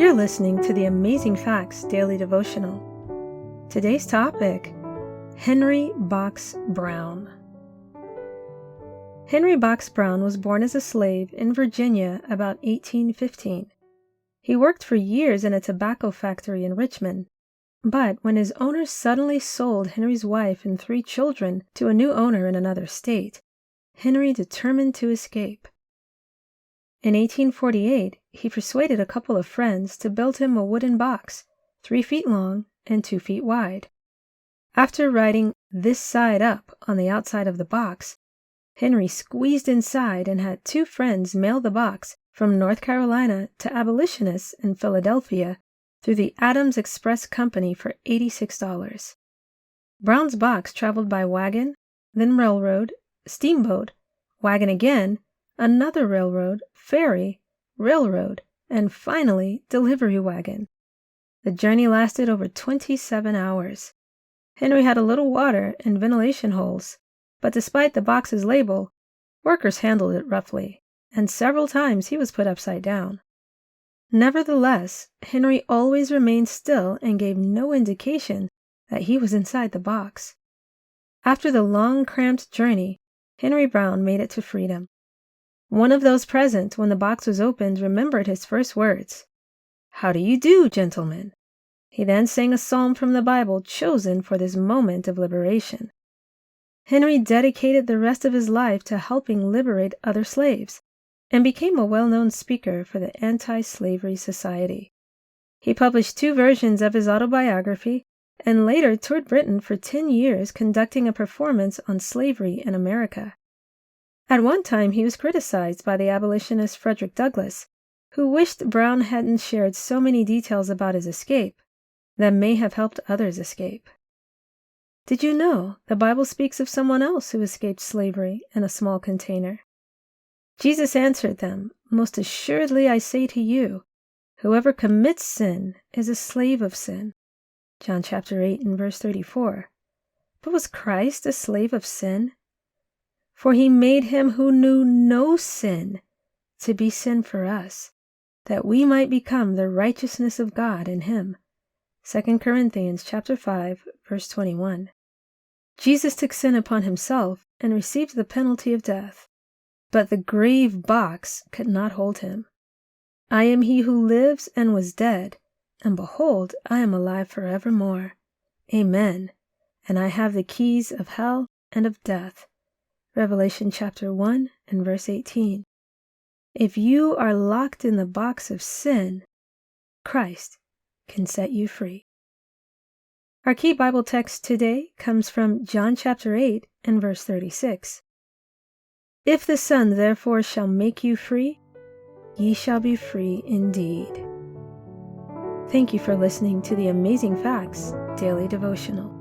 You're listening to the Amazing Facts Daily Devotional. Today's topic, Henry Box Brown. Henry Box Brown was born as a slave in Virginia about 1815. He worked for years in a tobacco factory in Richmond, but when his owner suddenly sold Henry's wife and 3 children to a new owner in another state, Henry determined to escape. In 1848, he persuaded a couple of friends to build him a wooden box, 3 feet long and 2 feet wide. After writing "This side up" on the outside of the box, Henry squeezed inside and had 2 friends mail the box from North Carolina to abolitionists in Philadelphia through the Adams Express Company for $86. Brown's box traveled by wagon, then railroad, steamboat, wagon again, another railroad, ferry, railroad, and finally delivery wagon. The journey lasted over 27 hours. Henry had a little water and ventilation holes, but despite the box's label, workers handled it roughly, and several times he was put upside down. Nevertheless, Henry always remained still and gave no indication that he was inside the box. After the long, cramped journey, Henry Brown made it to freedom. One of those present when the box was opened remembered his first words. "How do you do, gentlemen?" He then sang a psalm from the Bible chosen for this moment of liberation. Henry dedicated the rest of his life to helping liberate other slaves, and became a well-known speaker for the Anti-Slavery Society. He published 2 versions of his autobiography, and later toured Britain for 10 years conducting a performance on slavery in America. At one time, he was criticized by the abolitionist Frederick Douglass, who wished Brown hadn't shared so many details about his escape that may have helped others escape. Did you know the Bible speaks of someone else who escaped slavery in a small container? Jesus answered them, "Most assuredly I say to you, whoever commits sin is a slave of sin." John chapter 8 and verse 34. But was Christ a slave of sin? For he made him who knew no sin to be sin for us, that we might become the righteousness of God in him. 2 Corinthians chapter 5, verse 21. Jesus took sin upon himself and received the penalty of death, but the grave box could not hold him. I am he who lives and was dead, and behold, I am alive forevermore. Amen. And I have the keys of hell and of death. Revelation chapter 1 and verse 18. If you are locked in the box of sin, Christ can set you free. Our key Bible text today comes from John chapter 8 and verse 36. If the Son therefore shall make you free, ye shall be free indeed. Thank you for listening to the Amazing Facts Daily Devotional.